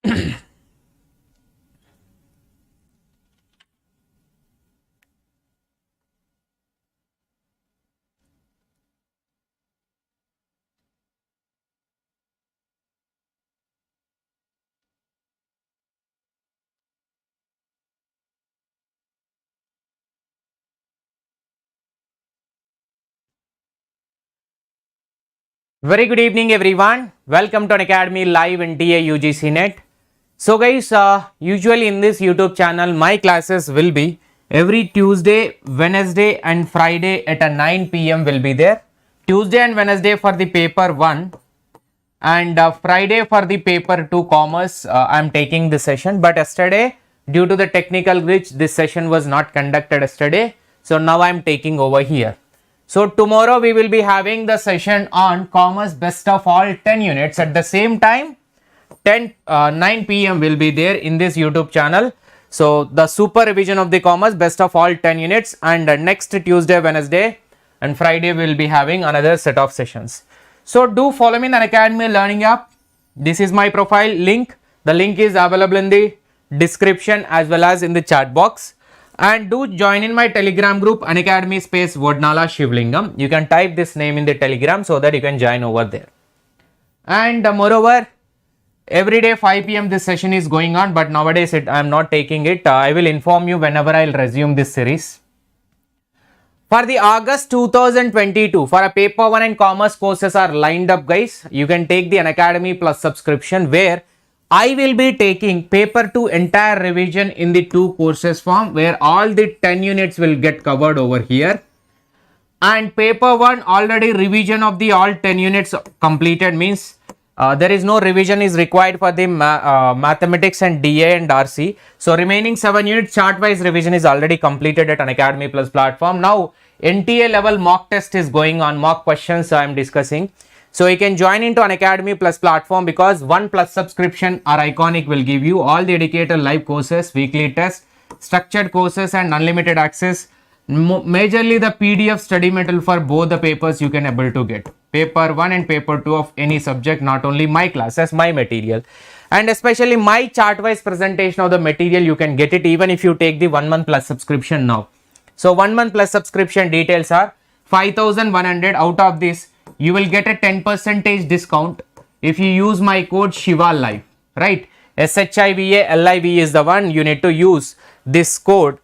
Very good evening everyone. Welcome to Unacademy live NTA-UGC NET. So guys, usually in this YouTube channel my classes will be every Tuesday, Wednesday and Friday at a 9 p.m. will be there. Tuesday and Wednesday for the paper 1 and Friday for the paper 2 commerce. I am taking the session, but yesterday due to the technical glitch this session was not conducted yesterday. So now I am taking over here. So tomorrow we will be having the session on commerce best of all 10 units at the same time 9 p.m. will be there in this YouTube channel. So the super revision of the commerce best of all 10 units, and next Tuesday, Wednesday and Friday we will be having another set of sessions. So do follow me in the Unacademy Learning app. This is my profile link. The link is available in the description as well as in the chat box. And do join in my Telegram group Unacademy space Vodnala Shivalingam. You can type this name in the Telegram so that you can join over there. And moreover, every day 5 p.m. this session is going on, but nowadays I am not taking it. I will inform you whenever I will resume this series. For the August 2022, for a paper 1 and commerce courses are lined up guys. You can take the Unacademy Plus subscription where I will be taking paper 2 entire revision in the 2 courses form, where all the 10 units will get covered over here. And paper 1 already revision of the all 10 units completed, means there is no revision is required for the mathematics and DA and RC. So remaining 7 units chart wise revision is already completed at Unacademy Plus platform. Now NTA level mock test is going on, mock questions I am discussing. So you can join into Unacademy Plus platform because 1 Plus subscription or Iconic will give you all the Educator live courses, weekly tests, structured courses and unlimited access. Majorly the PDF study material for both the papers you can able to get. Paper 1 and paper 2 of any subject, not only my classes, my material. And especially my chart wise presentation of the material, you can get it even if you take the 1 month plus subscription now. So 1 month plus subscription details are 5,100. Out of this you will get a 10% discount if you use my code SHIVALIVE, right? SHIVALIVE is the one you need to use this code.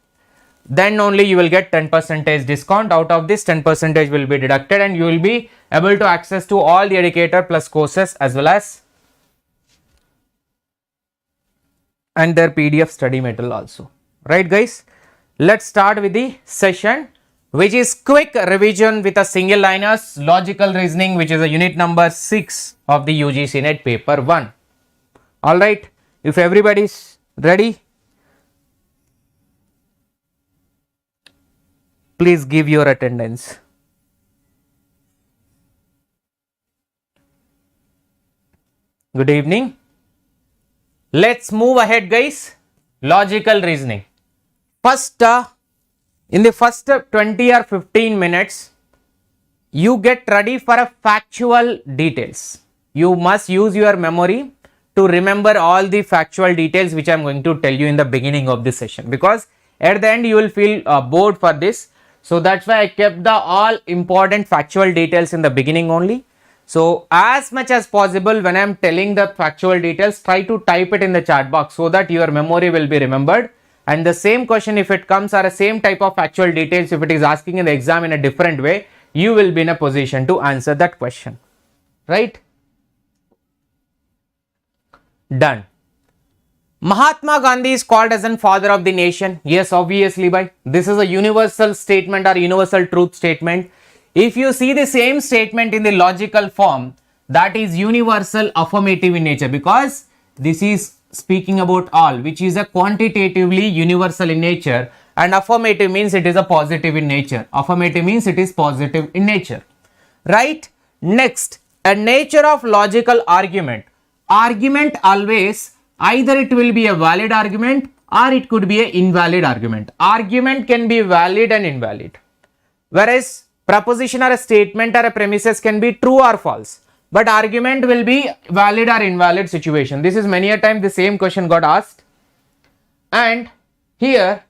Then only you will get 10% discount. Out of this 10% will be deducted and you will be able to access to all the Educator Plus courses as well as and their PDF study material also. Right guys, let's start with the session, which is quick revision with a single liners logical reasoning, which is a unit number 6 of the UGC NET paper 1. Alright, if everybody is ready, please give your attendance. Good evening. Let's move ahead guys. Logical reasoning. First, in the first 20 or 15 minutes, you get ready for a factual details. You must use your memory to remember all the factual details which I am going to tell you in the beginning of this session, because at the end you will feel bored for this. So that's why I kept the all important factual details in the beginning only. So as much as possible when I am telling the factual details, try to type it in the chat box so that your memory will be remembered. And the same question if it comes, or the same type of factual details if it is asking in the exam in a different way, you will be in a position to answer that question, right? Done. Mahatma Gandhi is called as a father of the nation. Yes, obviously, by this is a universal statement or universal truth statement. If you see the same statement in the logical form, that is universal affirmative in nature, because this is speaking about all, which is a quantitatively universal in nature, and affirmative means it is a positive in nature. Affirmative means it is positive in nature, right? Next, a nature of logical argument. Argument always either it will be a valid argument or it could be an invalid argument. Argument can be valid and invalid, whereas proposition or a statement or a premises can be true or false. but argument will be valid or invalid situation. This is many a time the same question got asked. And here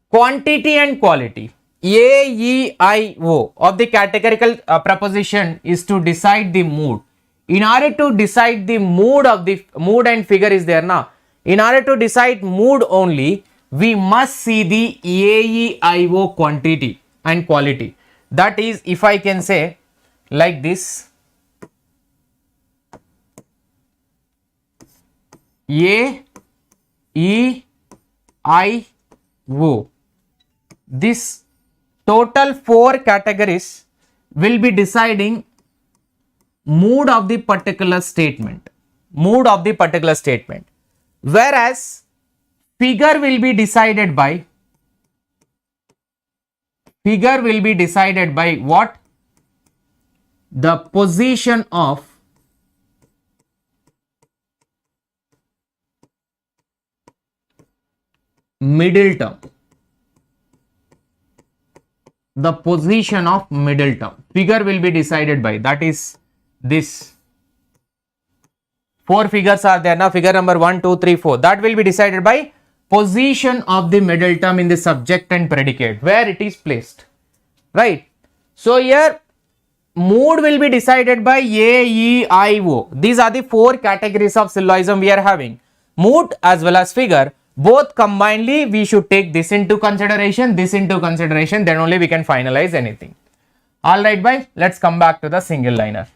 quantity and quality, AEIO of the categorical proposition is to decide the mood. In order to decide the mood of the mood and figure is there now. In order to decide mood only, we must see the AEIO quantity and quality. That is, if I can say like this, AEIO, this total 4 categories will be deciding mood of the particular statement, whereas figure will be decided by what? The position of middle term. The position of middle term. Figure will be decided by, that is this. 4 figures are there now, figure number 1, 2, 3, 4. That will be decided by position of the middle term in the subject and predicate, where it is placed. Right. So here mood will be decided by AEIO. These are the 4 categories of syllogism we are having. Mood as well as figure. Both combinedly we should take this into consideration, then only we can finalize anything. Alright, boys, let's come back to the single liner.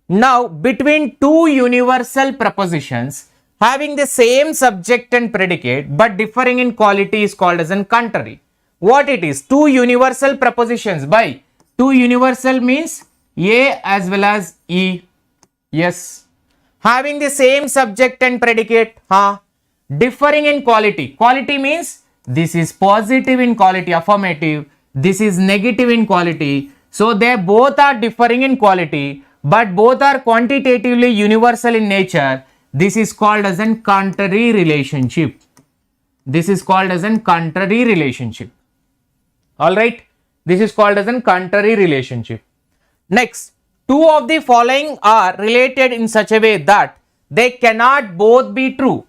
Now, between 2 universal propositions having the same subject and predicate but differing in quality is called as an contrary. What it is? 2 universal propositions. By 2 universal means A as well as E. Yes. Having the same subject and predicate. Differing in quality. Quality means this is positive in quality, affirmative. This is negative in quality. So they both are differing in quality, but both are quantitatively universal in nature. This is called as an contrary relationship. Alright. This is called as an contrary relationship. Next, 2 of the following are related in such a way that they cannot both be true.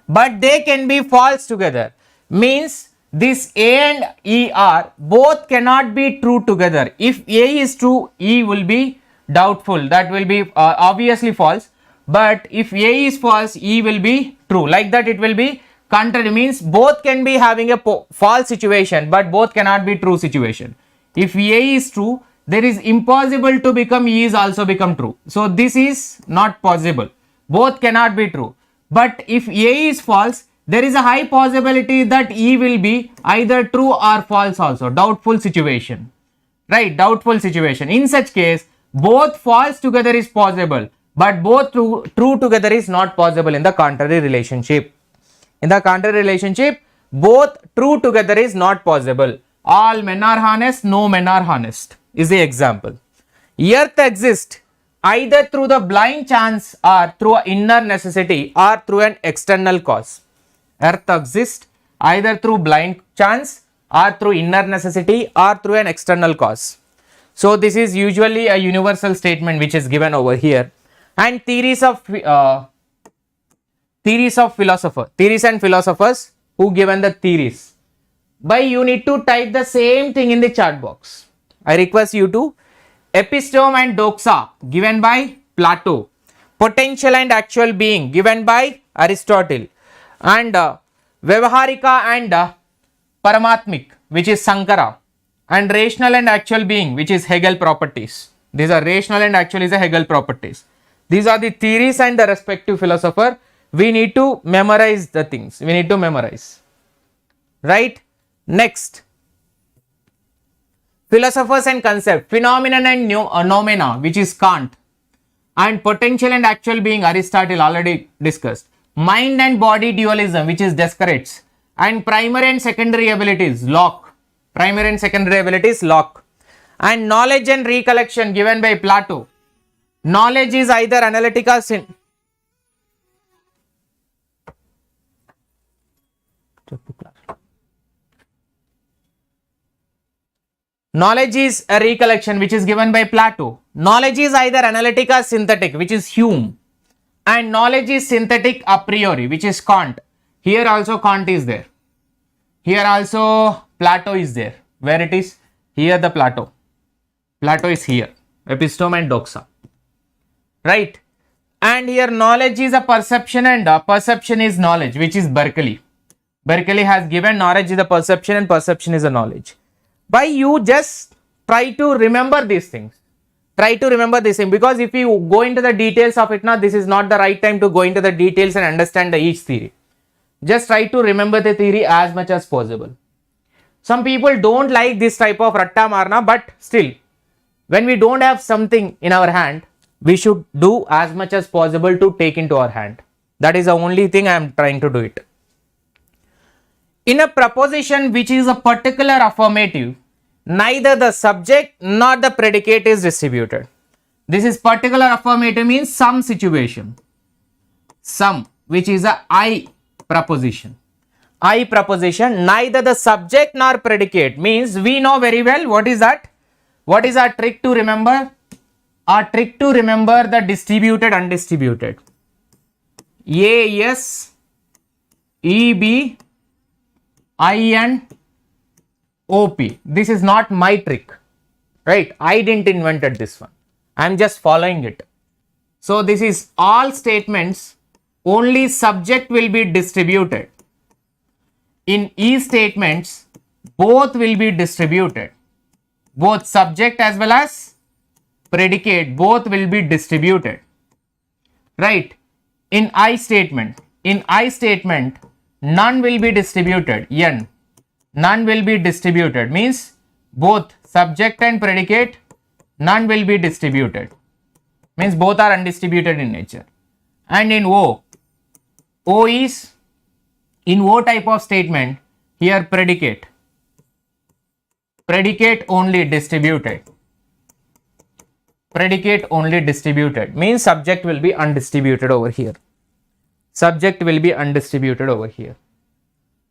But they can be false together. Means this A and E are both cannot be true together. If A is true, E will be doubtful. That will be obviously false. But if A is false, E will be true. Like that it will be contrary. Means both can be having a false situation, but both cannot be true situation. If A is true, there is impossible to become E is also become true. So this is not possible. Both cannot be true. But if A is false, there is a high possibility that E will be either true or false also. Doubtful situation. Right? Doubtful situation. In such case, both false together is possible, but both true together is not possible in the contrary relationship. Both true together is not possible. All men are honest, no men are honest is the example. Earth exists either through the blind chance or through an inner necessity or through an external cause. Earth exists either through blind chance or through inner necessity or through an external cause. So this is usually a universal statement which is given over here. And theories and philosophers who given the theories. But you need to type the same thing in the chat box. I request you to. Epistome and doxa given by Plato. Potential and actual being given by Aristotle. And Vyavaharika and Paramatmik, which is Sankara. And rational and actual being, which is Hegel properties. These are rational and actual is a Hegel properties. These are the theories and the respective philosopher. We need to memorize the things. Right? Next. Philosophers and concept, phenomenon and noumena, which is Kant, and potential and actual being, Aristotle already discussed. Mind and body dualism, which is Descartes, and primary and secondary abilities, Locke. And knowledge and recollection given by Plato. Knowledge is either analytical Knowledge is a recollection which is given by Plato. Knowledge is either analytic or synthetic, which is Hume. And knowledge is synthetic a priori, which is Kant. Here also Kant is there. Here also Plato is there. Where it is? Here the Plato. Plato is here. Epistome and doxa. Right? And here knowledge is a perception and perception is knowledge, which is Berkeley. Berkeley has given knowledge is a perception and perception is a knowledge. By you just try to remember these things. Try to remember this thing, because if you go into the details of it now, this is not the right time to go into the details and understand each theory. Just try to remember the theory as much as possible. Some people don't like this type of ratta marna, but still, when we don't have something in our hand, we should do as much as possible to take into our hand. That is the only thing I am trying to do it. In a proposition which is a particular affirmative, neither the subject nor the predicate is distributed. This is particular affirmative means some situation. Some, which is a I proposition. I proposition, neither the subject nor predicate means we know very well what is that. What is our trick to remember? Our trick to remember the distributed, undistributed. A, S, E, B, I, N, O, P. This is not my trick, right? I didn't invented this one. I am just following it. So this is all statements, only subject will be distributed. In E statements, both will be distributed. Both subject as well as predicate, both will be distributed. Right? In I statement, none will be distributed. N. None will be distributed means both subject and predicate, none will be distributed. Means both are undistributed in nature. And in O is, in O type of statement, here predicate. Predicate only distributed. Predicate only distributed means subject will be undistributed over here. Subject will be undistributed over here.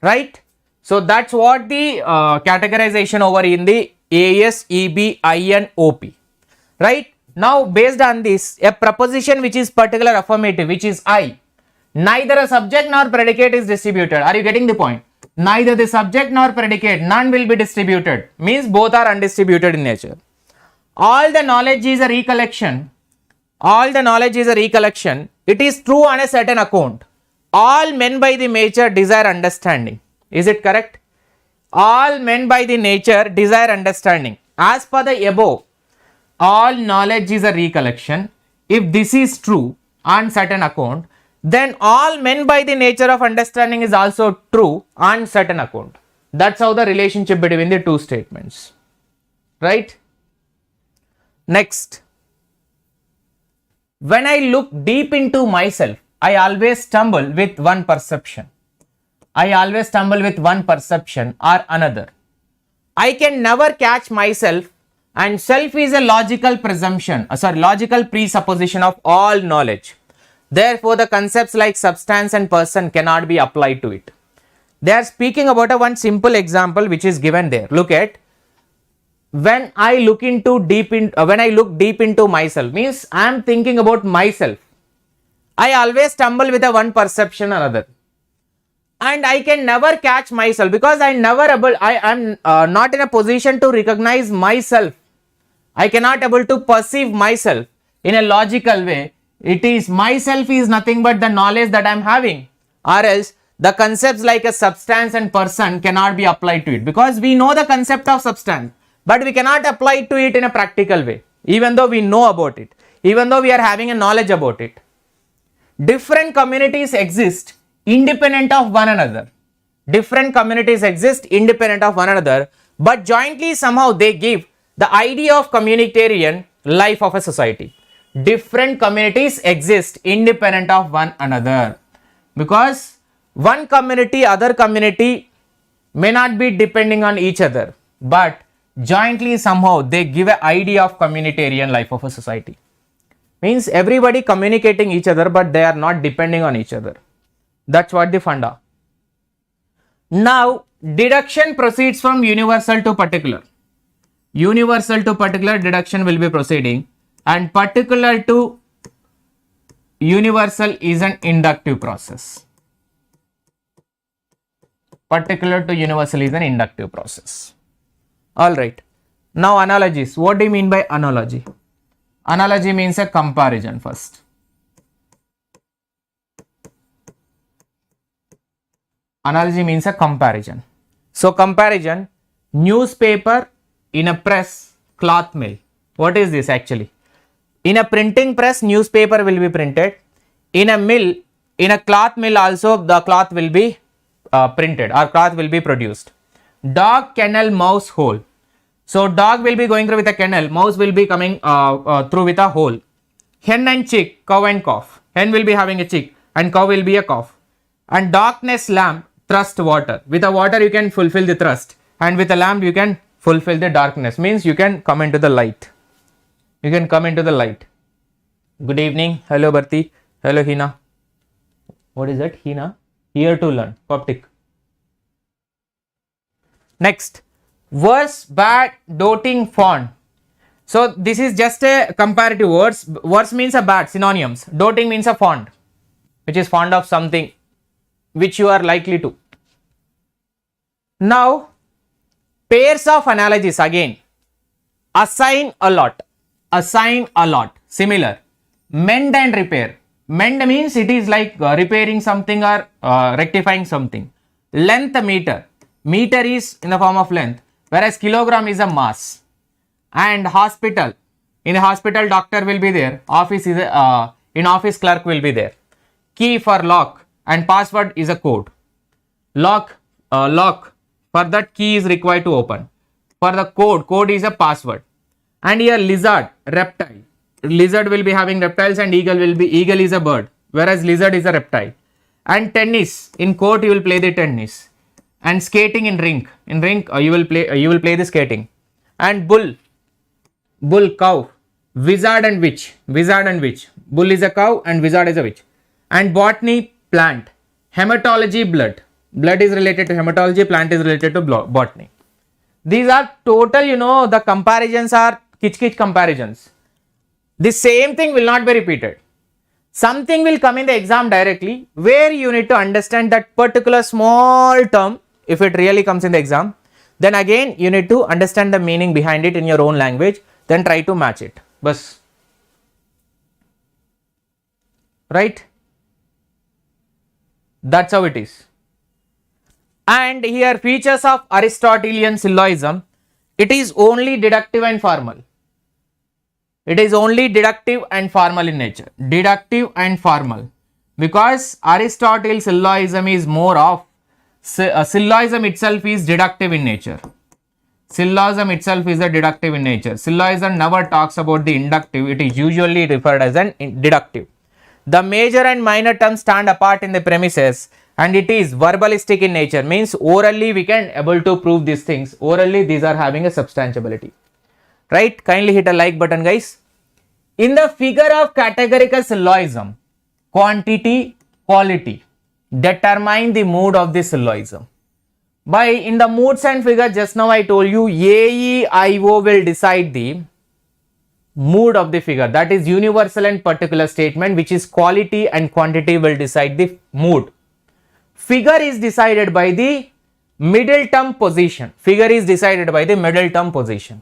Right? So that's what the categorization over in the AS, EB, IN, OP. Right? Now based on this, a proposition which is particular affirmative, which is I, neither a subject nor predicate is distributed. Are you getting the point? Neither the subject nor predicate, none will be distributed. Means both are undistributed in nature. All the knowledge is a recollection. All the knowledge is a recollection. It is true on a certain account. All men by the nature desire understanding. Is it correct? All men by the nature desire understanding. As per the above, all knowledge is a recollection. If this is true on certain account, then all men by the nature of understanding is also true on certain account. That's how the relationship between the two statements. Right? Next. When I look deep into myself, I always stumble with one perception. I always stumble with one perception or another. I can never catch myself, and self is a logical presumption, logical presupposition of all knowledge. Therefore, the concepts like substance and person cannot be applied to it. They are speaking about one simple example which is given there. Look at, when I look deep into myself, means I am thinking about myself. I always stumble with one perception or other, and I can never catch myself because I am not in a position to recognize myself. I cannot able to perceive myself in a logical way. It is myself is nothing but the knowledge that I am having, or else the concepts like a substance and person cannot be applied to it, because we know the concept of substance, but we cannot apply it to it in a practical way, even though we know about it, even though we are having a knowledge about it. Different communities exist independent of one another. Different communities exist independent of one another, but jointly somehow they give the idea of communitarian life of a society. Different communities exist independent of one another, because one community, other community may not be depending on each other, but jointly somehow they give an idea of communitarian life of a society. Means everybody communicating each other, but they are not depending on each other. That's what the funda. Now deduction proceeds from universal to particular. Universal to particular deduction will be proceeding, and particular to universal is an inductive process. Particular to universal is an inductive process. Alright. Now analogies. What do you mean by analogy? Analogy means a comparison first. Analogy means a comparison. So comparison, newspaper in a press, cloth mill. What is this actually? In a printing press, newspaper will be printed. In a mill, in a cloth mill also, the cloth will be printed or cloth will be produced. Dog, kennel, mouse, hole. So dog will be going through with a kennel, mouse will be coming through with a hole. Hen and chick, cow and calf. Hen will be having a chick and cow will be a calf. And darkness, lamp, thrust, water. With a water you can fulfill the thrust, and with a lamp you can fulfill the darkness, means you can come into the light. You can come into the light. Good evening. Hello Bharti. Hello Hina. What is that? Hina? Here to learn. Coptic. Next. Worse, bad, doting, fond. So this is just a comparative words. Worse means a bad, synonyms. Doting means a fond, which is fond of something which you are likely to. Now, pairs of analogies again. Assign a lot. Assign a lot. Similar. Mend and repair. Mend means it is like repairing something or rectifying something. Length, meter. Meter is in the form of length, whereas kilogram is a mass. And hospital. In a hospital, doctor will be there. Office is in office, clerk will be there. Key for lock and password is a code. Lock. For that, key is required to open. For the code is a password. And here lizard, reptile. Lizard will be having reptiles and eagle is a bird, whereas lizard is a reptile. And tennis, in court you will play the tennis. And skating in rink. In rink you will play the skating. And bull, cow. Wizard and witch. Bull is a cow and wizard is a witch. And botany, plant. Hematology, blood. Blood is related to hematology, plant is related to botany. These are total, the comparisons are kitch comparisons. The same thing will not be repeated. Something will come in the exam directly where you need to understand that particular small term. If it really comes in the exam, then again you need to understand the meaning behind it in your own language, then try to match it. Bas. Right? That's how it is. And here features of Aristotelian syllogism. It is only deductive and formal. It is only deductive and formal in nature. Deductive and formal. Because Aristotle's syllogism is more of, syllogism itself is deductive in nature. Syllogism itself is a deductive in nature. Syllogism never talks about the inductive. It is usually referred as an deductive. The major and minor terms stand apart in the premises, and it is verbalistic in nature, means orally we can able to prove these things. Orally these are having a substantiability. Right? Kindly hit a like button, guys. In the figure of categorical syllogism, quantity, quality determine the mood of the syllogism. In the moods and figure, just now I told you AEIO will decide the mood of the figure. That is universal and particular statement, which is quality and quantity will decide the mood. Figure is decided by the middle term position. Figure is decided by the middle term position.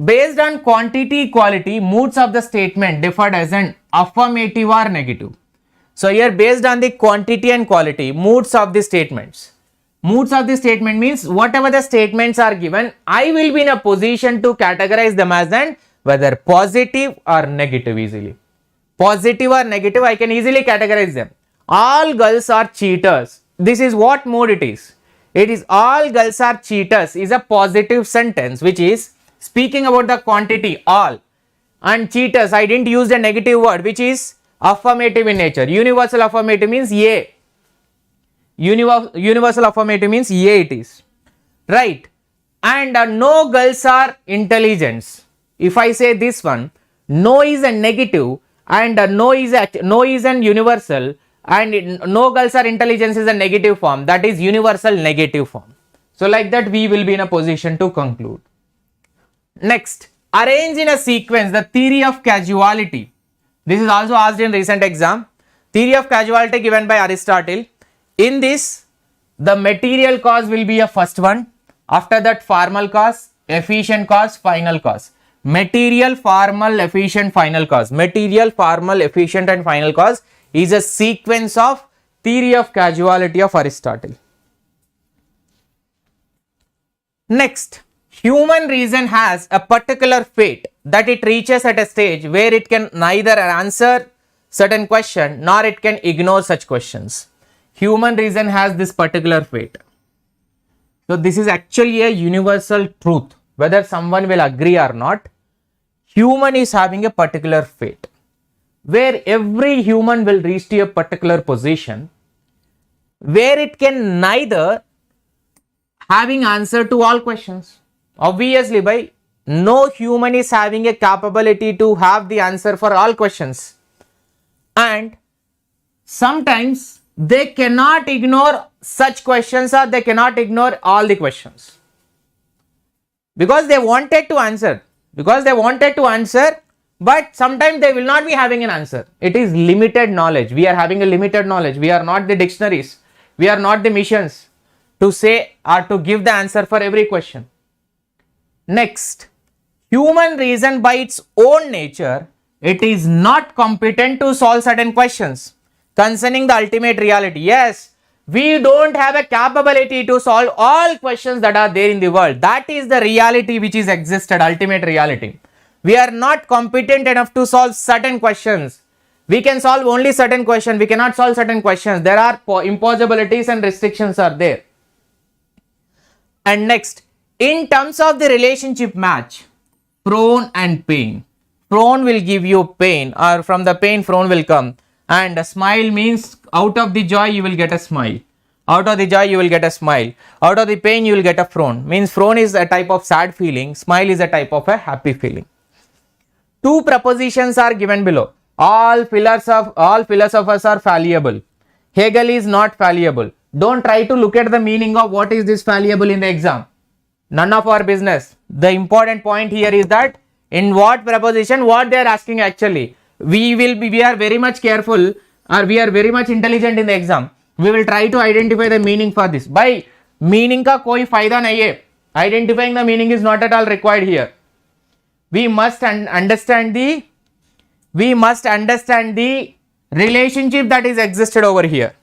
Based on quantity, quality, moods of the statement differed as an affirmative or negative. So here based on the quantity and quality, moods of the statements. Moods of the statement means whatever the statements are given, I will be in a position to categorize them as an whether positive or negative easily. Positive or negative, I can easily categorize them. All girls are cheaters. This is what mood it is. It is all girls are cheaters is a positive sentence, which is speaking about the quantity all, and cheaters I didn't use the negative word, which is affirmative in nature. Universal affirmative means A. Universal affirmative means A it is. Right? And no girls are intelligent. If I say this one, no is a negative and no is an universal, and no girls are intelligent is a negative form, that is universal negative form. So like that we will be in a position to conclude. Next, arrange in a sequence the theory of causality. This is also asked in recent exam. Theory of causality given by Aristotle. In this, the material cause will be a first one. After that, formal cause, efficient cause, final cause. Material, formal, efficient, final cause. Material, formal, efficient and final cause is a sequence of theory of causality of Aristotle. Next, human reason has a particular fate that it reaches at a stage where it can neither answer certain question nor it can ignore such questions. Human reason has this particular fate. So this is actually a universal truth. Whether someone will agree or not, human is having a particular fate where every human will reach to a particular position where it can neither having answer to all questions. Obviously, by no human is having a capability to have the answer for all questions, and sometimes they cannot ignore such questions or they cannot ignore all the questions because they wanted to answer, but sometimes they will not be having an answer. It is limited knowledge. We are having a limited knowledge. We are not the dictionaries. We are not the missions to say or to give the answer for every question. Next, human reason by its own nature, it is not competent to solve certain questions concerning the ultimate reality. Yes, we don't have a capability to solve all questions that are there in the world. That is the reality which is existed, ultimate reality. We are not competent enough to solve certain questions. We can solve only certain questions. We cannot solve certain questions. There are impossibilities and restrictions are there. And next, in terms of the relationship match, frown and pain. Frown will give you pain, or from the pain frown will come. And a smile means out of the joy you will get a smile. Out of the joy you will get a smile. Out of the pain you will get a frown. Means frown is a type of sad feeling. Smile is a type of a happy feeling. Two propositions are given below. All philosophers are fallible. Hegel is not fallible. Don't try to look at the meaning of what is this fallible in the exam. None of our business. The important point here is that in what proposition, what they are asking actually. We are very much careful, or we are very much intelligent in the exam. We will try to identify the meaning for this. By meaning ka koi fayda nahi hai. Identifying the meaning is not at all required here. We must understand the relationship that is existed over here.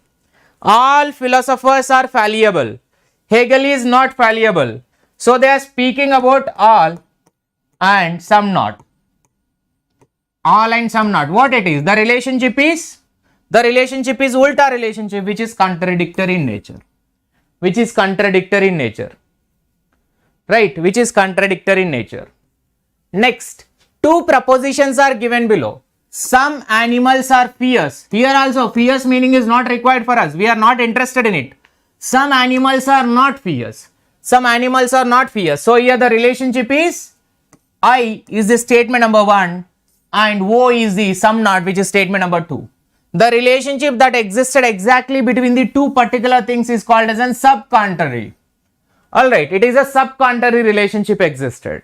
All philosophers are fallible. Hegel is not fallible. So they are speaking about all and some not. All and some not. What it is? The relationship is ulta relationship, which is contradictory in nature. Right? Which is contradictory in nature. Next, two propositions are given below. Some animals are fierce. Here also, fierce meaning is not required for us. We are not interested in it. Some animals are not fierce. So here the relationship is I is the statement number 1 and O is the some not, which is statement number 2. The relationship that existed exactly between the two particular things is called as a subcontrary. Alright, it is a subcontrary relationship existed.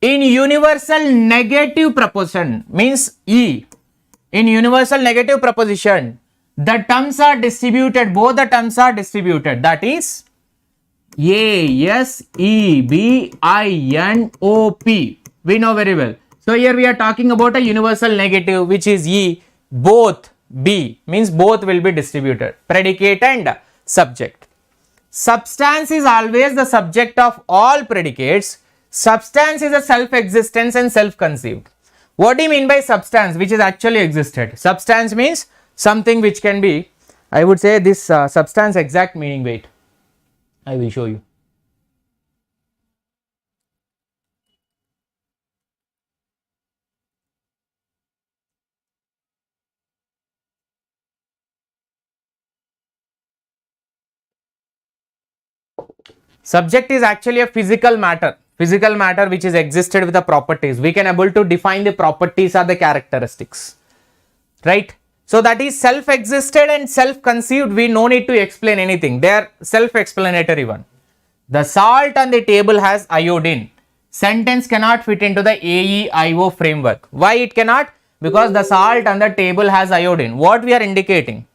In universal negative proposition, means E. In universal negative proposition, the terms are distributed, both the terms are distributed. That is A, S, E, B, I, N, O, P. We know very well. So here we are talking about a universal negative, which is E, both B, means both will be distributed. Predicate and subject. Substance is always the subject of all predicates. Substance is a self-existence and self-conceived. What do you mean by substance which is actually existed? Substance means something which can be, I would say this substance exact meaning, wait, I will show you. Subject is actually a physical matter which is existed with the properties. We can able to define the properties or the characteristics, right? So that is self-existed and self-conceived. We no need to explain anything. They are self-explanatory one. The salt on the table has iodine. Sentence cannot fit into the AEIO framework. Why it cannot? Because the salt on the table has iodine. What we are indicating?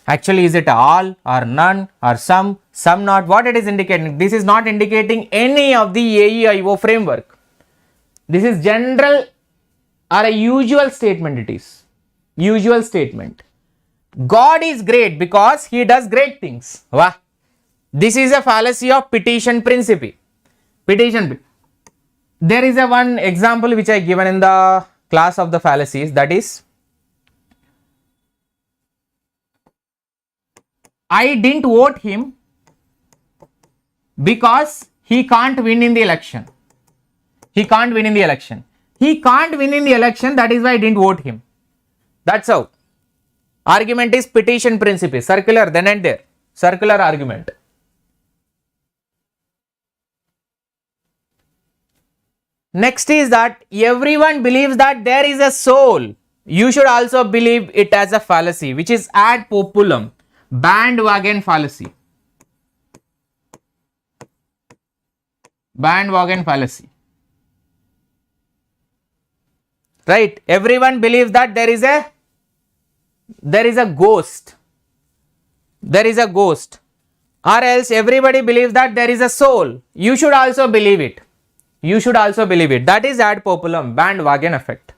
Actually, is it all or none or some not? What it is indicating? This is not indicating any of the AEIO framework. This is general or a usual statement. It is usual statement. God is great because he does great things. Wow. This is a fallacy of petition principle. There is a one example which I given in the class of the fallacies, that is, I didn't vote him because he can't win in the election. He can't win in the election. He can't win in the election, that is why I didn't vote him. That's how. Argument is petition principle, circular, then and there. Circular argument. Next is that everyone believes that there is a soul. You should also believe it as a fallacy, which is ad populum, bandwagon fallacy. Bandwagon fallacy. Right? Everyone believes that there is a ghost. There is a ghost. Or else everybody believes that there is a soul. You should also believe it. You should also believe it. That is ad populum, bandwagon effect.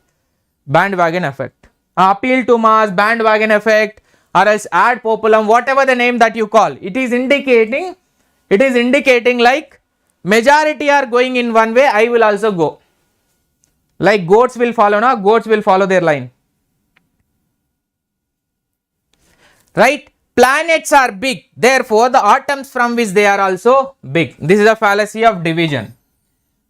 Bandwagon effect. Appeal to mass, bandwagon effect, or else ad populum, whatever the name that you call. It is indicating like majority are going in one way, I will also go. Like goats will follow, no? Goats will follow their line. Right? Planets are big, therefore the atoms from which they are also big. This is a fallacy of division.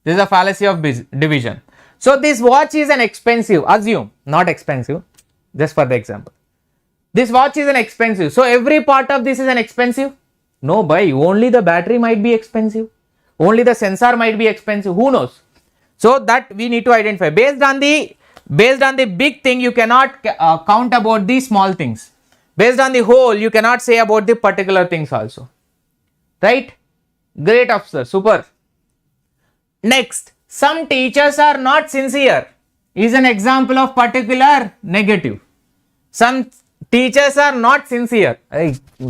This is a fallacy of division. So this watch is an expensive, assume, not expensive, just for the example. This watch is an expensive. So every part of this is an expensive? No, boy, only the battery might be expensive. Only the sensor might be expensive. Who knows? So that we need to identify. Based on the big thing, you cannot count about the small things. Based on the whole, you cannot say about the particular things also. Right? Great, officer. Super. Next, some teachers are not sincere is an example of particular negative. Some teachers are not sincere.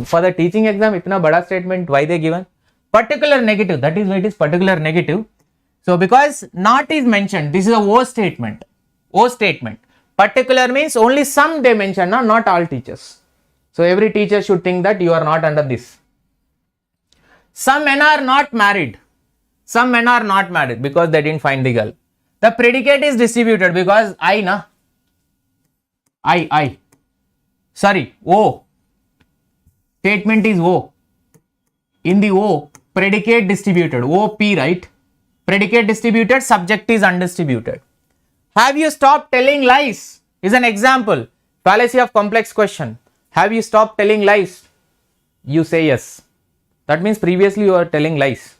For the teaching exam, itna bada statement, why they given? Particular negative, that is why it is particular negative. So because not is mentioned, this is a O statement. O statement. Particular means only some they mention, not all teachers. So every teacher should think that you are not under this. Some men are not married. Some men are not married because they didn't find the girl. The predicate is distributed because I. Sorry, O. Statement is O. In the O, predicate distributed. OP, right? Predicate distributed, subject is undistributed. Have you stopped telling lies? Is an example. Fallacy of complex question. Have you stopped telling lies? You say yes. That means previously you were telling lies.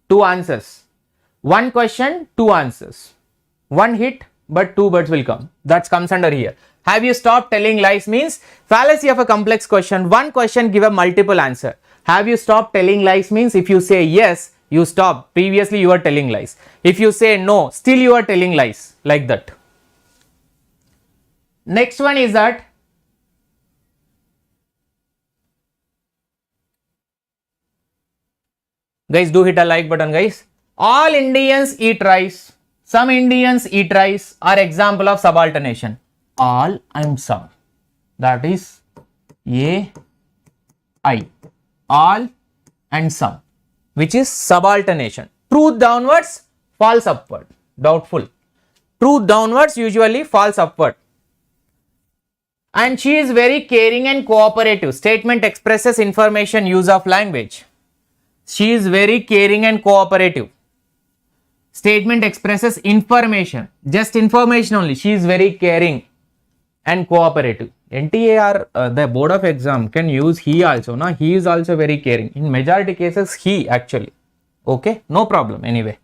Two answers. One question, two answers. One hit, but two birds will come. That comes under here. Have you stopped telling lies means fallacy of a complex question. One question, give a multiple answer. Have you stopped telling lies means if you say yes, you stop. Previously you were telling lies. If you say no, still you are telling lies. Like that. Next one is that guys, do hit a like button, guys. All Indians eat rice. Some Indians eat rice are example of subalternation. All and some. That is A, I. All and some. Which is subalternation. Truth downwards, false upward. Doubtful. Truth downwards, usually false upward. And she is very caring and cooperative. Statement expresses information, use of language. She is very caring and cooperative. Statement expresses information. Just information only. She is very caring and cooperative. NTA or the board of exam can use he also. Na? He is also very caring. In majority cases, he actually. Okay, no problem anyway.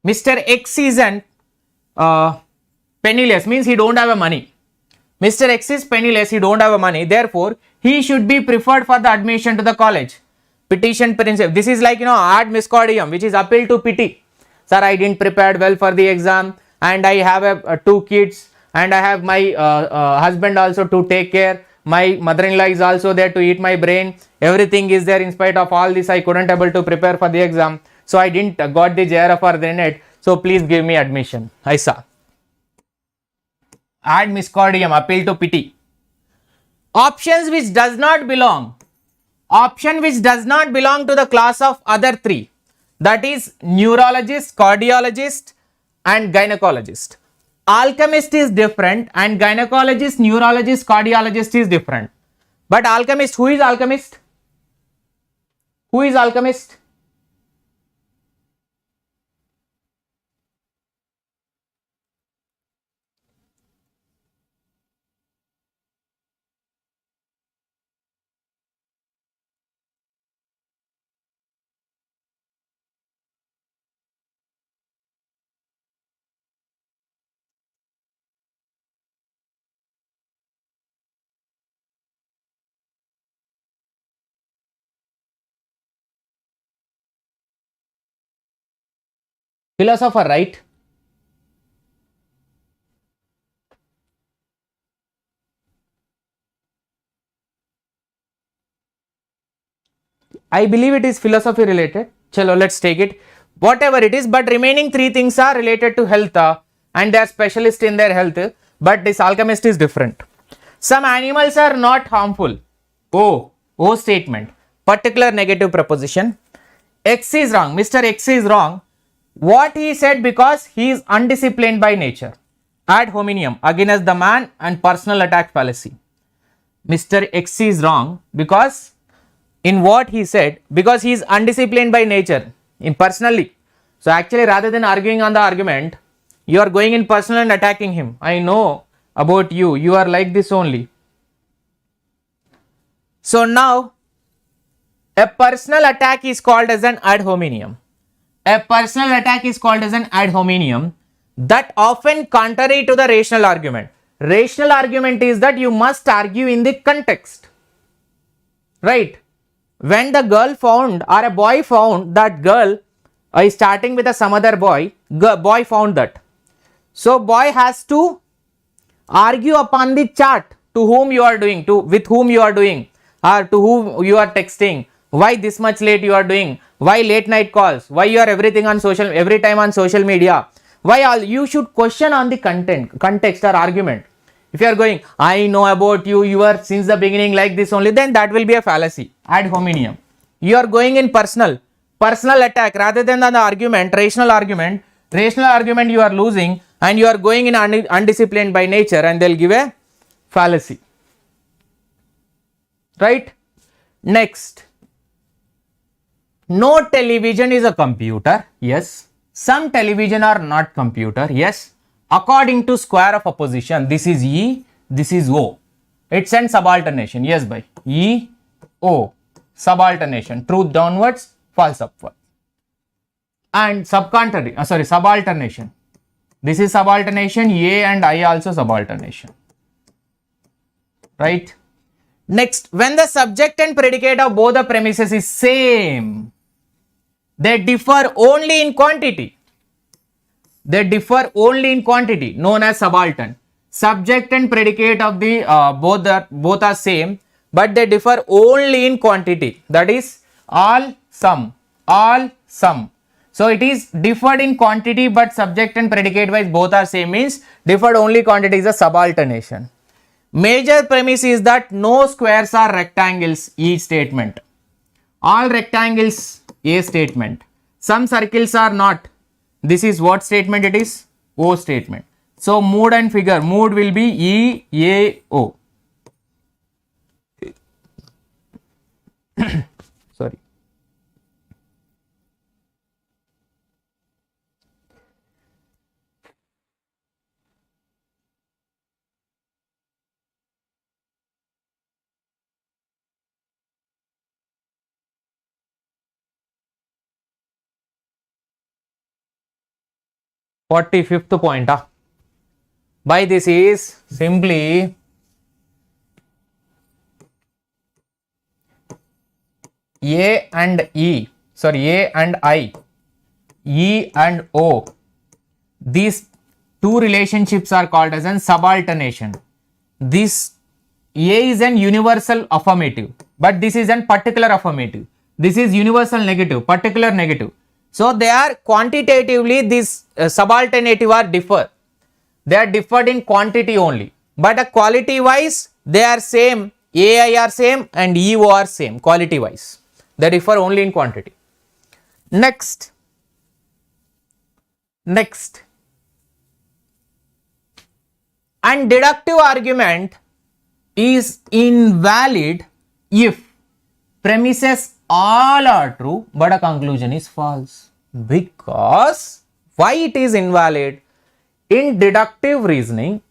Mr. X isn't penniless, means he don't have a money. Mr. X is penniless, he don't have a money. Therefore, he should be preferred for the admission to the college. Petition principle. This is like, ad miscordium, which is appeal to pity. Sir, I didn't prepare well for the exam, and I have two kids, and I have my husband also to take care. My mother-in-law is also there to eat my brain. Everything is there. In spite of all this, I couldn't able to prepare for the exam. So I didn't got the JRF or the NET. So please give me admission. I saw. Ad miscordium, appeal to pity. Options which does not belong. Option which does not belong to the class of other three. That is neurologist, cardiologist and gynecologist. Alchemist is different and gynecologist, neurologist, cardiologist is different. But alchemist, who is alchemist? Who is alchemist? Philosopher, right? I believe it is philosophy related. Chalo, let's take it. Whatever it is, but remaining three things are related to health and they are specialists in their health. But this alchemist is different. Some animals are not harmful. O statement. Particular negative proposition. X is wrong. Mr. X is wrong. What he said because he is undisciplined by nature. Ad hominem, against the man and personal attack fallacy. Mr. X is wrong because in what he said, because he is undisciplined by nature, in personally. So actually rather than arguing on the argument, you are going in personal and attacking him. I know about you, you are like this only. So now, a personal attack is called as an ad hominem. A personal attack is called as an ad hominem that often contrary to the rational argument. Rational argument is that you must argue in the context, right? When the girl found or a boy found that girl is starting with some other boy, boy found that. So boy has to argue upon the chat to whom you are doing, with whom you are doing, or to whom you are texting, why this much late you are doing, why late night calls, why you are every time on social media, why all. You should question on the context or argument. If you are going, I know about you, you are since the beginning like this only, then that will be a fallacy, ad hominem. You are going in personal attack rather than on the argument, rational argument you are losing, and you are going in undisciplined by nature, and they'll give a fallacy, right? Next, no television is a computer. Yes. Some television are not computer. Yes. According to square of opposition, this is E, this is O. It's an subalternation. Yes, by E, O. Subalternation. Truth downwards, false upwards. And subalternation. This is subalternation. A and I also subalternation. Right? Next, when the subject and predicate of both the premises is same, they differ only in quantity. They differ only in quantity, known as subaltern. Subject and predicate of the both are same, but they differ only in quantity. That is all some. So it is differed in quantity, but subject and predicate wise both are same, means differed only quantity is a subalternation. Major premise is that no squares are rectangles, E statement. All rectangles, A statement. Some circles are not. This is what statement it is? O statement. So mood and figure, mood will be E, A, O. Sorry. Fifth point. By this is simply A and E, sorry, A and I, E and O, these two relationships are called as an subalternation. This A is an universal affirmative, but this is an particular affirmative. This is universal negative, particular negative. So they are quantitatively, these subalternative are differ. They are differed in quantity only, but quality wise they are same. AI are same and EO are same quality wise. They differ only in quantity. Next. And deductive argument is invalid if premises all are true but a conclusion is false. Because why it is invalid? In deductive reasoning,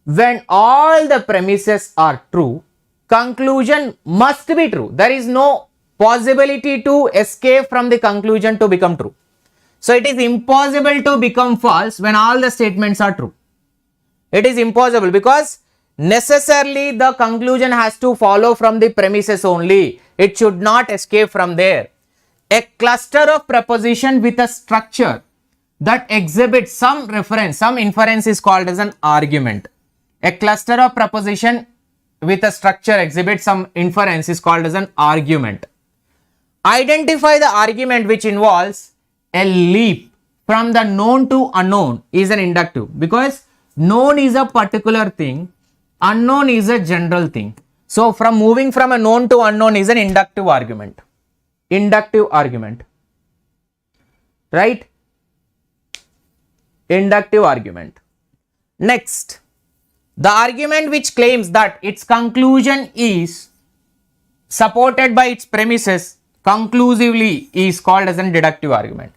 when all the premises are true, conclusion must be true. There is no possibility to escape from the conclusion to become true. So it is impossible to become false when all the statements are true. It is impossible because necessarily the conclusion has to follow from the premises only. It should not escape from there. A cluster of proposition with a structure that exhibits some reference, some inference is called as an argument. A cluster of proposition with a structure exhibits some inference is called as an argument. Identify the argument which involves a leap from the known to unknown is an inductive, because known is a particular thing, unknown is a general thing. So from moving from a known to unknown is an inductive argument. Inductive argument, right? Inductive argument. Next, the argument which claims that its conclusion is supported by its premises conclusively is called as a deductive argument.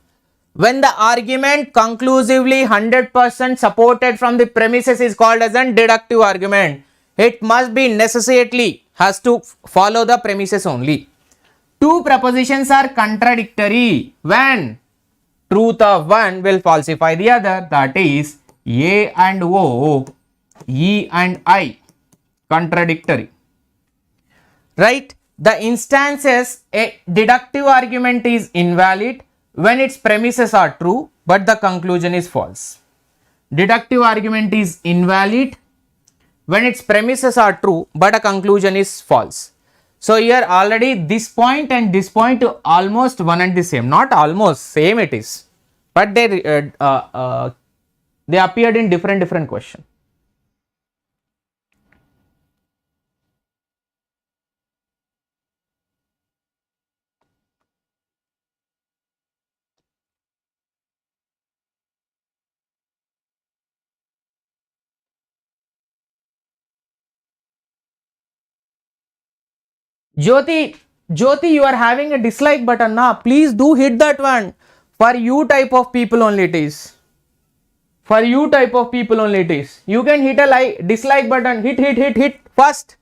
When the argument conclusively 100% supported from the premises is called as a deductive argument. It must be necessarily has to follow the premises only. Two propositions are contradictory when truth of one will falsify the other, that is A and O, E and I, contradictory, right? The instances a deductive argument is invalid when its premises are true but the conclusion is false. Deductive argument is invalid when its premises are true but a conclusion is false. So here already this point and this point almost one and the same, not almost, same it is, but they appeared in different question. Jyoti, you are having a dislike button now. Please do hit that one. For you type of people only it is. For you type of people only it is. You can hit a dislike button. Hit first.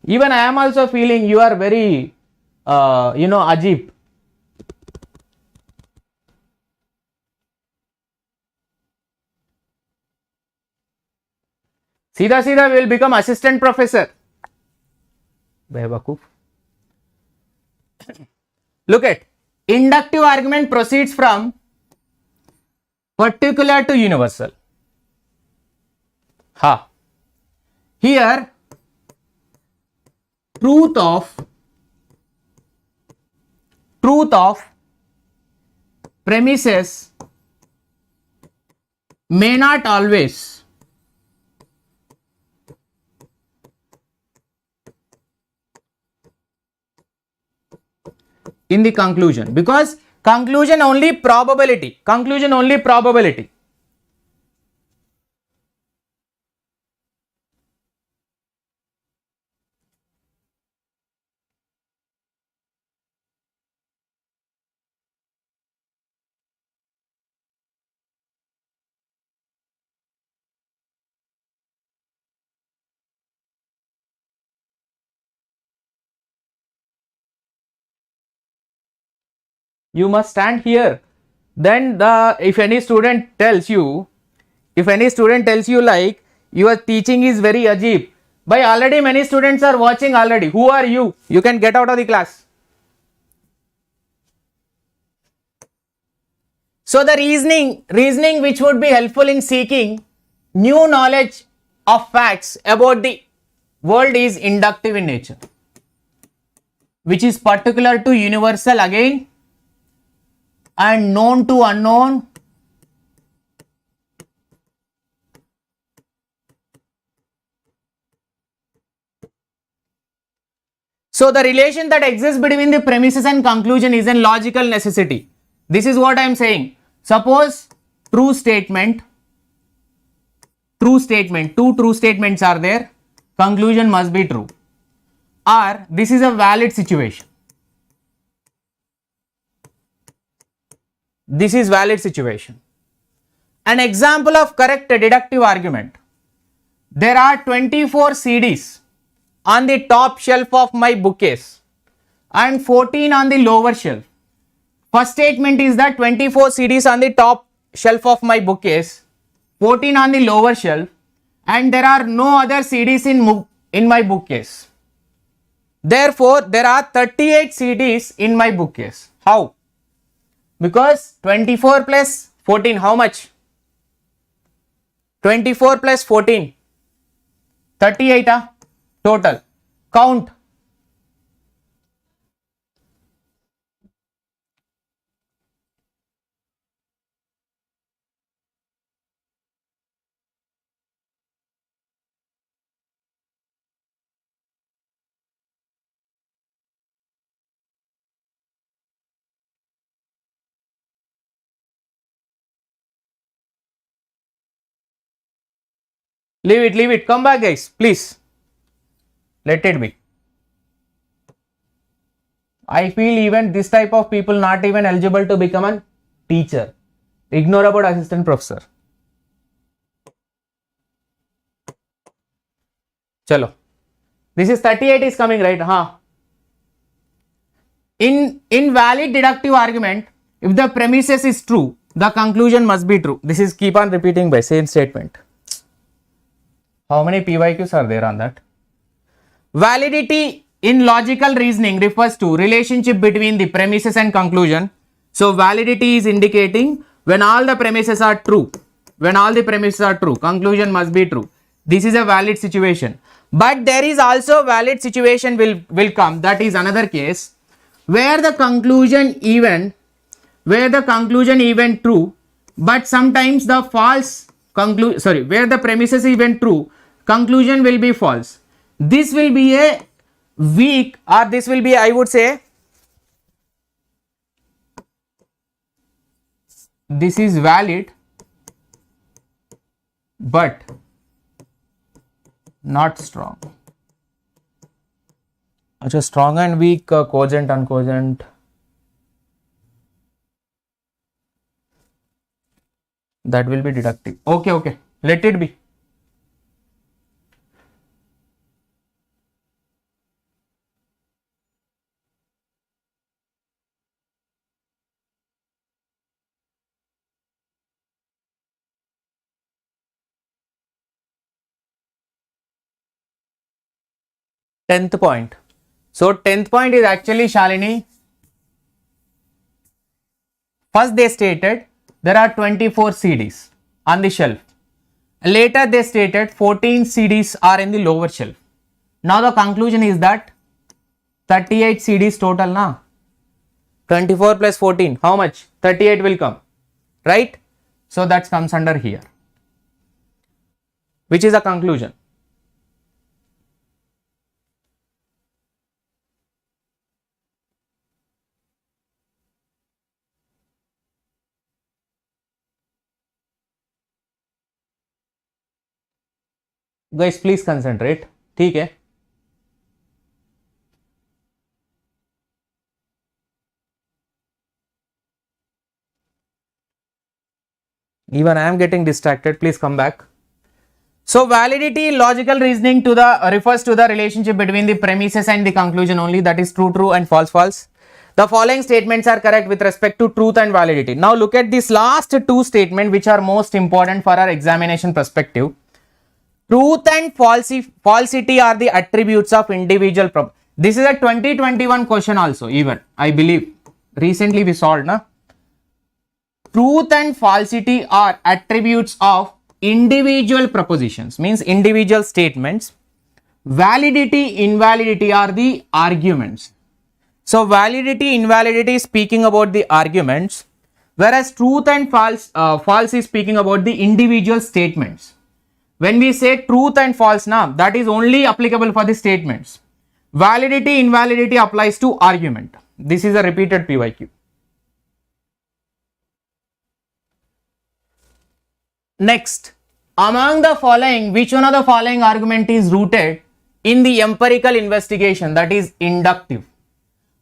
Even I am also feeling you are very, Ajib. सीधा will become assistant professor. Behwakoof. Look at inductive argument proceeds from particular to universal. Here truth of premises may not always in the conclusion, because conclusion only probability. You must stand here. Then if any student tells you like your teaching is very ajib, By already many students are watching already. Who are you? You can get out of the class. So the reasoning which would be helpful in seeking new knowledge of facts about the world is inductive in nature, which is particular to universal again and known to unknown. So the relation that exists between the premises and conclusion is a logical necessity. This is what I am saying. Suppose two true statements are there, conclusion must be true. Or this is a valid situation. This is valid situation. An example of correct deductive argument. There are 24 CDs on the top shelf of my bookcase and 14 on the lower shelf. First statement is that 24 CDs on the top shelf of my bookcase, 14 on the lower shelf, and there are no other CDs in my bookcase. Therefore, there are 38 CDs in my bookcase. How? Because 24 plus 14, how much? 24 plus 14, 38 total. Count. Leave it. Come back, guys, please. Let it be. I feel even this type of people not even eligible to become a teacher. Ignore about assistant professor. Chalo. This is 38 is coming, right? In invalid deductive argument, if the premises is true, the conclusion must be true. This is keep on repeating by same statement. How many PYQs are there on that? Validity in logical reasoning refers to relationship between the premises and conclusion. So validity is indicating when all the premises are true. When all the premises are true, conclusion must be true. This is a valid situation. But there is also valid situation will come. That is another case where the conclusion even true, but sometimes the false where the premises even true, conclusion will be false. This will be a weak, or this will be, I would say, this is valid but not strong. Achha, strong and weak, cogent, uncogent. That will be deductive. Okay. Let it be. Tenth point. So 10th point is actually, Shalini, first they stated there are 24 CDs on the shelf. Later they stated 14 CDs are in the lower shelf. Now the conclusion is that 38 CDs total na. 24 plus 14, how much? 38 will come, right? So that comes under here, which is a conclusion. Guys, please concentrate. ठीक है? Even I am getting distracted. Please come back. So validity, logical reasoning refers to the relationship between the premises and the conclusion only. That is true and false. The following statements are correct with respect to truth and validity. Now look at these last two statements which are most important for our examination perspective. Truth and falsity are the attributes of individual property. This is a 2021 question also, even I believe recently we solved, na? Truth and falsity are attributes of individual propositions, means individual statements. Validity, invalidity are the arguments. So validity, invalidity is speaking about the arguments, whereas truth and false is speaking about the individual statements. When we say truth and false now, that is only applicable for the statements. Validity, invalidity applies to argument. This is a repeated PYQ. Next, among the following, which one of the following argument is rooted in the empirical investigation, that is inductive?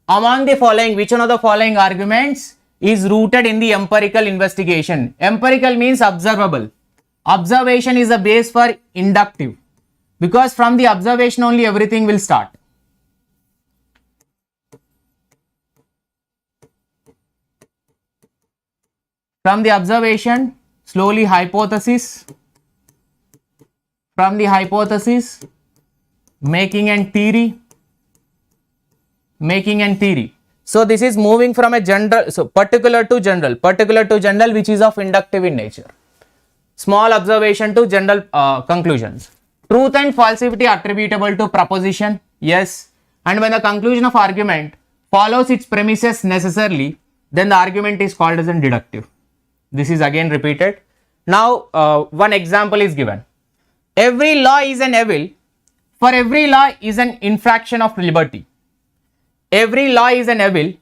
Among the following, which one of the following arguments is rooted in the empirical investigation? Empirical means observable. Observation is the base for inductive, because from the observation only everything will start. From the observation, slowly hypothesis. From the hypothesis, making and theory. Making and theory. So this is moving from a general, so particular to general, which is of inductive in nature. Small observation to general conclusions. Truth and falsity attributable to proposition, yes. And when the conclusion of argument follows its premises necessarily, then the argument is called as a deductive. This is again repeated. Now one example is given. Every law is an evil. For every law is an infraction of liberty. Every law is an evil.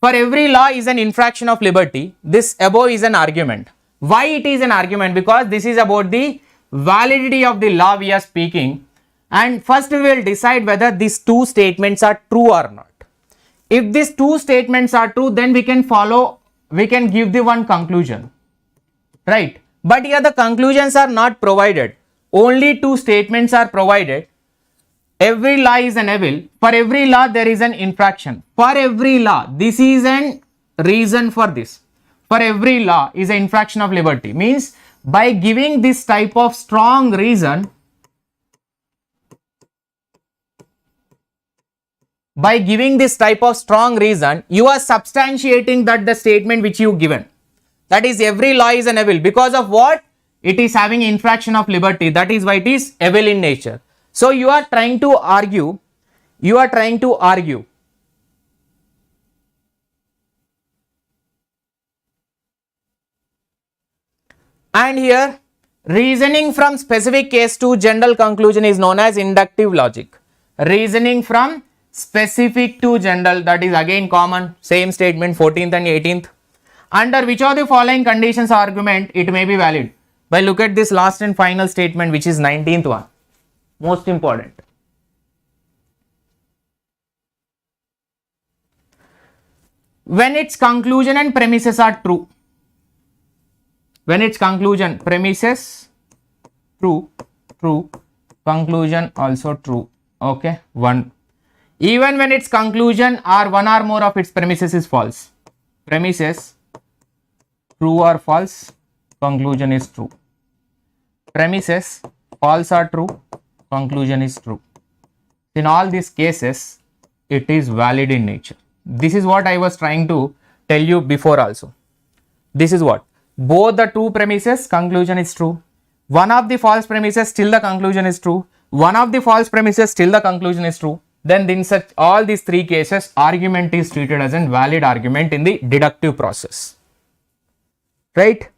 For every law is an infraction of liberty. This above is an argument. Why it is an argument? Because this is about the validity of the law we are speaking. And first we will decide whether these two statements are true or not. If these two statements are true, then we can give the one conclusion. Right? But here the conclusions are not provided. Only two statements are provided. Every law is an evil. For every law there is an infraction. For every law, this is an reason for this. For every law is an infraction of liberty. Means by giving this type of strong reason, you are substantiating that the statement which you given. That is, every law is an evil. Because of what? It is having infraction of liberty. That is why it is evil in nature. So you are trying to argue. And here, reasoning from specific case to general conclusion is known as inductive logic. Reasoning from specific to general, that is again common, same statement, 14th and 18th. Under which of the following conditions argument it may be valid? By look at this last and final statement, which is 19th one. Most important. When its conclusion and premises are true. When its conclusion, premises true, conclusion also true. Okay, 1. Even when its conclusion or one or more of its premises is false. Premises true or false, conclusion is true. Premises false or true, conclusion is true. In all these cases, it is valid in nature. This is what I was trying to tell you before also. This is what? Both the true premises, conclusion is true. One of the false premises, still the conclusion is true. One of the false premises, still the conclusion is true. Then in such all these three cases, argument is treated as a valid argument in the deductive process. Right?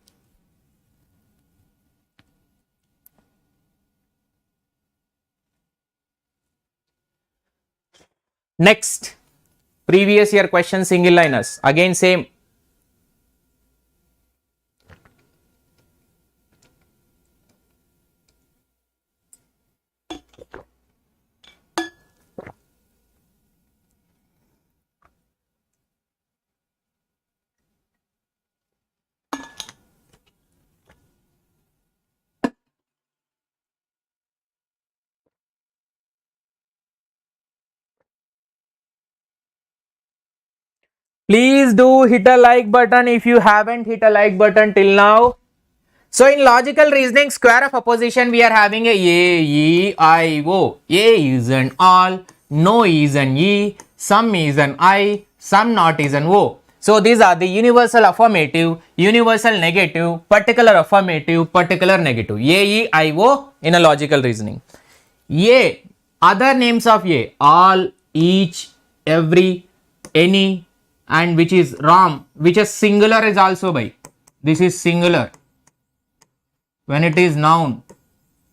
Next, previous year question single liners. Again same. Please do hit a like button if you haven't hit a like button till now. So in logical reasoning, square of opposition, we are having a E, I, O. A is an all, no is an E, some is an I, some not is an O. So these are the universal affirmative, universal negative, particular affirmative, particular negative. A, E, I, O in a logical reasoning. A, other names of A, all, each, every, any, and which is ram, which is singular is also by. This is singular. When it is noun,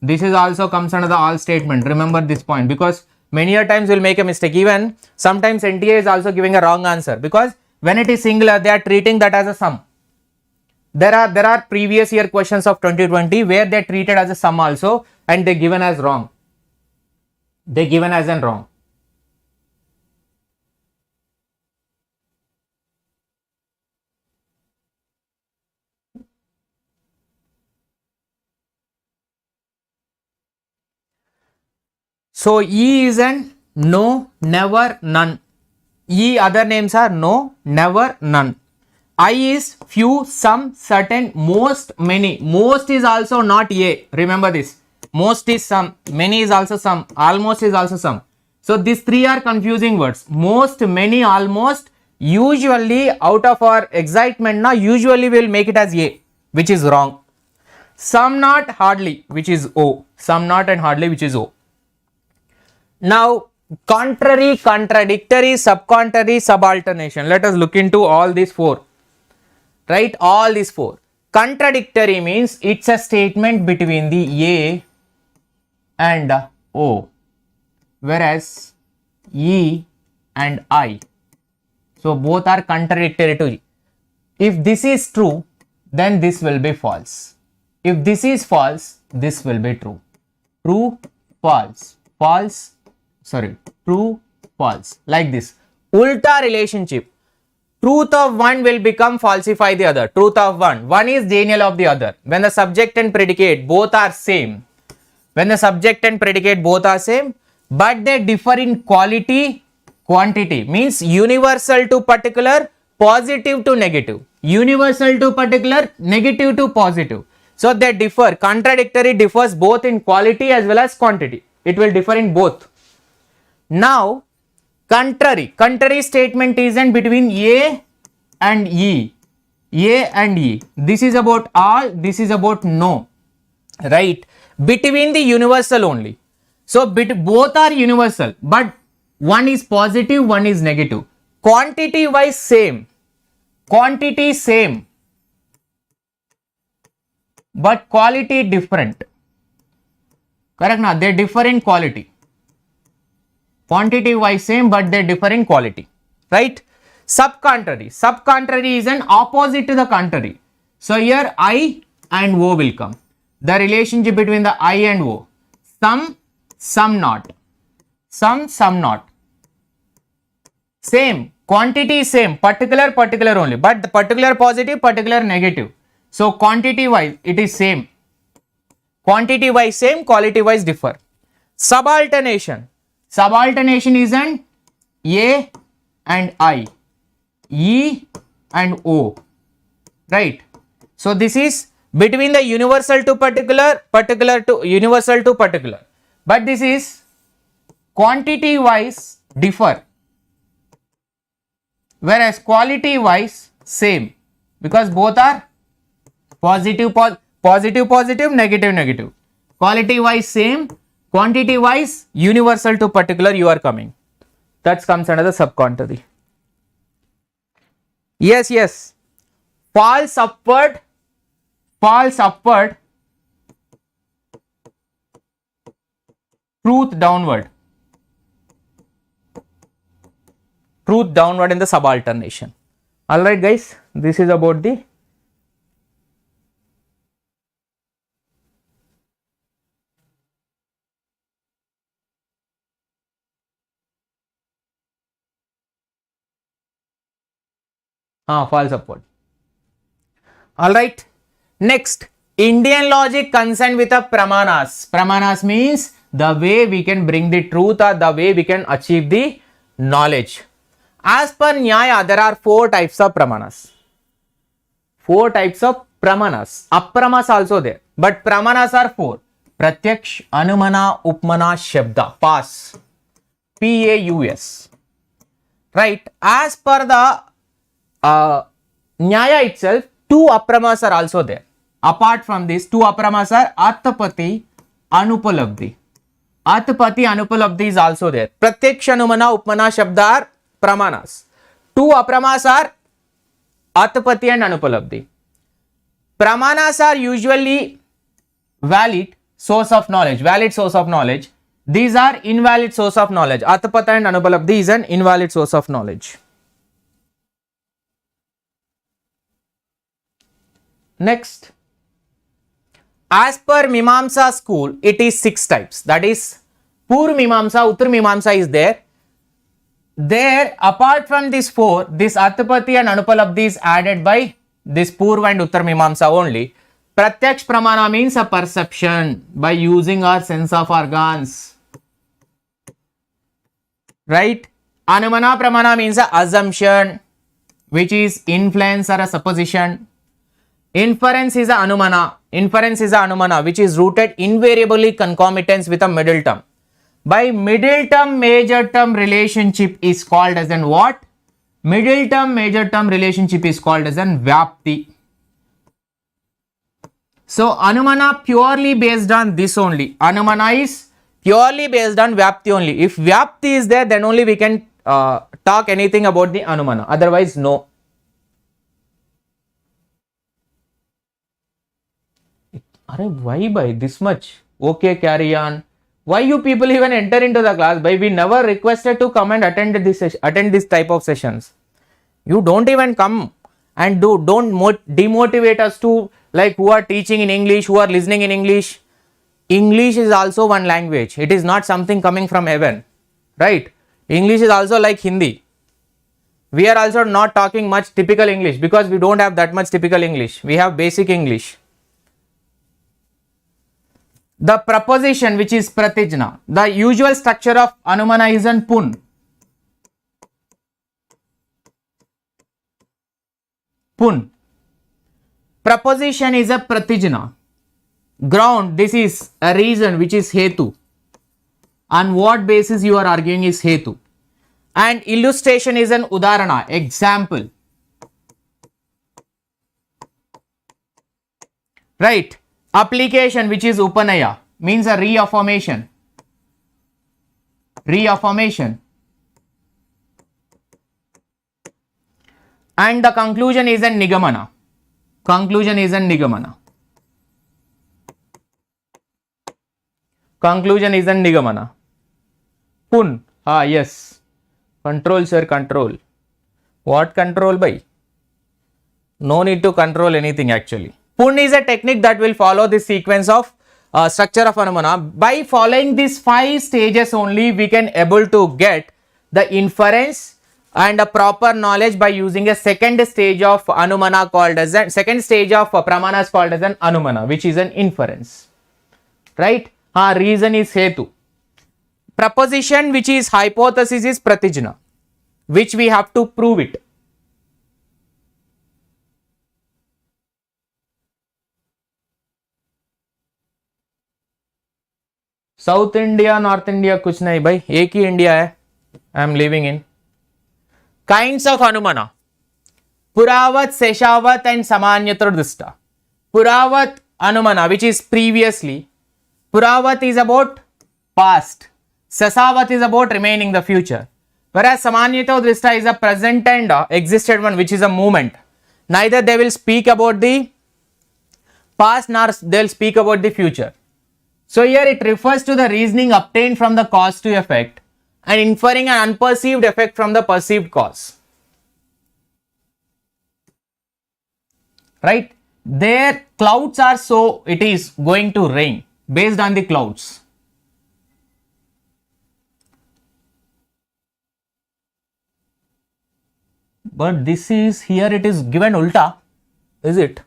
this is also comes under the all statement. Remember this point, because many a times we'll make a mistake. Even sometimes NTA is also giving a wrong answer, because when it is singular, they are treating that as a sum. There are previous year questions of 2020 where they treated as a sum also, and they given as wrong. They given as an wrong. So E is an no, never, none. E other names are no, never, none. I is few, some, certain, most, many. Most is also not A. Remember this. Most is some, many is also some, almost is also some. So these three are confusing words. Most, many, almost. Usually out of our excitement now, usually we will make it as A, which is wrong. Some, not, hardly, which is O. Some, not, and hardly, which is O. Now, contrary, contradictory, subcontrary, subalternation. Let us look into all these four. Right? All these four. Contradictory means it's a statement between the A and O, whereas E and I. So both are contradictory to E. If this is true, then this will be false. If this is false, this will be true. True, false, false. Sorry, true, false, like this. Ulta relationship. Truth of one will become falsify the other. Truth of one. One is denial of the other. When the subject and predicate both are same. When the subject and predicate both are same, but they differ in quality, quantity. Means universal to particular, positive to negative. Universal to particular, negative to positive. So they differ. Contradictory differs both in quality as well as quantity. It will differ in both. Now, contrary statement is in between A and E. A and E. This is about all, this is about no. Right? Between the universal only. So, both are universal, but one is positive, one is negative. Quantity wise same. Quantity same. But quality different. Correct now? They differ in quality. Quantity wise same, but they differ in quality, right? Subcontrary. Subcontrary is an opposite to the contrary. So here I and O will come. The relationship between the I and O. Some, some not. Some, some not. Same. Quantity same. Particular, particular only. But the particular positive, particular negative. So quantity wise it is same. Quantity wise same, quality wise differ. Subalternation. Subalternation is an A and I, E and O, right? So this is between the universal to particular, particular to universal to particular. But this is quantity wise differ, whereas quality wise same, because both are positive, positive, negative, negative. Quality wise same. Quantity wise, universal to particular you are coming. That comes under the subcontrary. Yes, yes. False upward, truth downward. Truth downward in the subalternation. Alright guys, this is about the false upward. Alright. Next, Indian logic concerned with the pramanas. Pramanas means the way we can bring the truth or the way we can achieve the knowledge. As per Nyaya, there are 4 types of pramanas. 4 types of Pramanas. Apramas also there. But Pramanas are 4. Pratyaksh, Anumana, Upmana, Shabda. Pass. Paus. Right. As per the Nyaya itself, 2 apramas are also there. Apart from this, 2 apramas are Atapati, Anupalabdhi. Atapati, Anupalabdhi is also there. Pratyaksh, Anumana, Upmana, Shabda are Pramanas. 2 apramas are Atapati and Anupalabdhi. Pramanas are usually valid source of knowledge. Valid source of knowledge. These are invalid source of knowledge. Atapata and Anupalabdhi is an invalid source of knowledge. Next. As per Mimamsa school, it is 6 types. That is, Purv Mimamsa, Uttar Mimamsa is there. There, apart from these 4, this Atapati and Anupalabdhi is added by this Purva and Uttar Mimamsa only. Pratyaksh Pramana means a perception by using our sense of organs. Right? Anumana Pramana means a assumption, which is influence or a supposition. Inference is a Anumana. Inference is a Anumana, which is rooted invariably concomitance with a middle term. By middle term major term relationship is called as an what? Middle term major term relationship is called as an Vyapti. So Anumana purely based on this only. Anumana is purely based on Vyapti only. If Vyapti is there, then only we can talk anything about the Anumana. Otherwise, no. Why by this much? Okay, carry on. Why you people even enter into the class? By we never requested to come and attend this type of sessions. You don't even come and don't demotivate us to, like, who are teaching in English, who are listening in English. English is also one language. It is not something coming from heaven, right? English is also like Hindi. We are also not talking much typical English because we don't have that much typical English. We have basic English. The preposition, which is Pratijna. The usual structure of Anumana is an Pun. Pun. Preposition is a Pratijna. Ground, this is a reason, which is Hetu. On what basis you are arguing is Hetu. And illustration is an Udarana, example. Right. Application, which is Upanaya, means a reaffirmation. Reaffirmation. And the conclusion is an Nigamana. Conclusion is an Nigamana. Conclusion is an Nigamana. Pun. Ah, yes. Control, sir, control. What control by? No need to control anything actually. Pun is a technique that will follow this sequence of structure of Anumana. By following these 5 stages only, we can able to get the inference and a proper knowledge by using a second stage of Anumana called as an second stage of Pramanas called as an Anumana, which is an inference. Right? Reason is Hetu. Proposition, which is hypothesis, is Pratijna, which we have to prove it. South India, North India, कुछ नहीं भाई, एक ही India है. I am living in. Kinds of Anumana. Puravat, Seshavat and Samanyatra Dista. Puravat Anumana, which is previously. Puravat is about past. Sesavat is about remaining the future. Whereas Samanyatra Dista is a present and existed one, which is a movement. Neither they will speak about the past nor they will speak about the future. So here it refers to the reasoning obtained from the cause to effect and inferring an unperceived effect from the perceived cause. Right? Their clouds are so it is going to rain based on the clouds. But this is here it is given ulta, is it?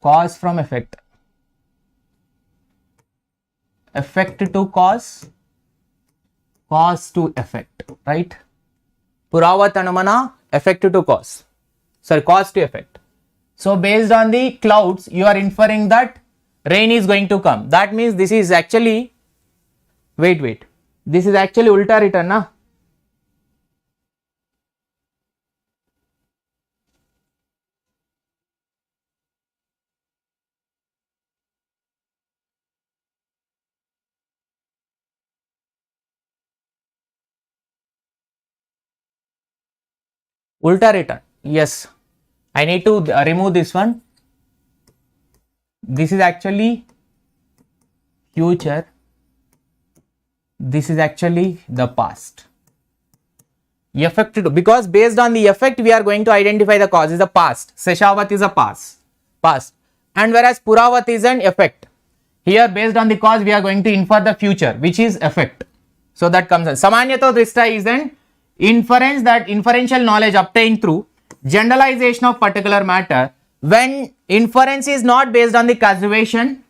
Cause from effect. Effect to cause. cause to effect, right? Puravat anumana, effect to cause. Sorry, cause to effect. So based on the clouds, you are inferring that rain is going to come. That means this is actually, wait. This is actually ulta written, na? Ulta written. Yes. I need to remove this one. This is actually future. This is actually the past. Effect to, because based on the effect we are going to identify the cause is the past. Seshavat is a past. And whereas Puravat is an effect. Here based on the cause we are going to infer the future, which is effect. So that comes as Samanyato Drishta is an inference, that inferential knowledge obtained through generalization of particular matter when inference is not based on the causation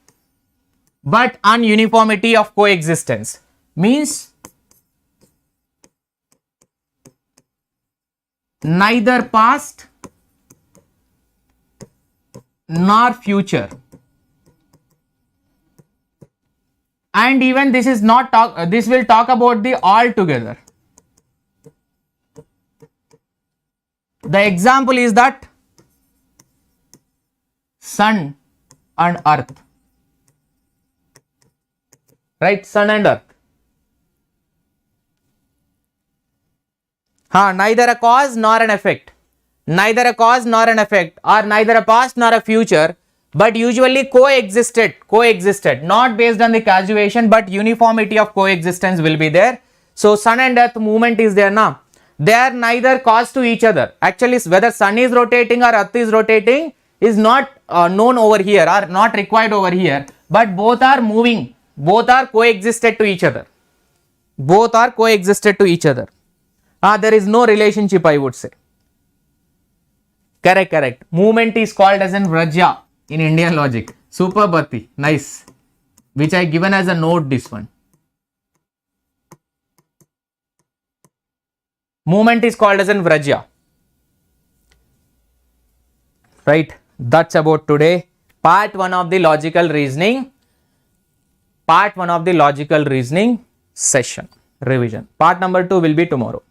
but on uniformity of coexistence. Means neither past nor future, and even this is not this will talk about the all together. The example is that sun and earth, right? Sun and earth. Neither a cause nor an effect, neither a cause nor an effect, or neither a past nor a future, but usually coexisted, not based on the causation but uniformity of coexistence will be there. So sun and earth movement is there now. They are neither cause to each other. Actually, whether sun is rotating or earth is rotating is not known over here or not required over here, but both are moving, both are coexisted to each other. There is no relationship, I would say. Correct. Movement is called as an Vraja in Indian logic. Super Bhatti, nice. Which I given as a note, this one. Movement is called as an Vraja. Right, that's about today. Part 1 of the logical reasoning. Session revision. Part number 2 will be tomorrow.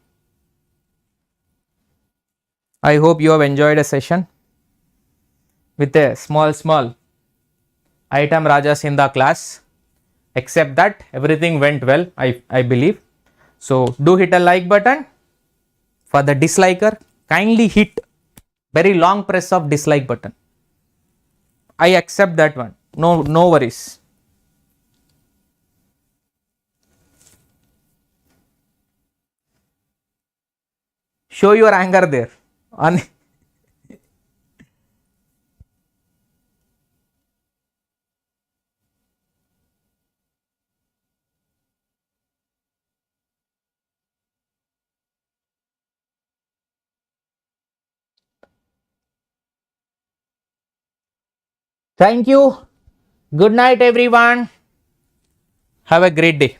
I hope you have enjoyed a session with a small item Rajas in the class, except that everything went well, I believe. So do hit a like button. For the disliker, kindly hit very long press of dislike button. I accept that one. No worries. Show your anger there. Thank you. Good night, everyone. Have a great day.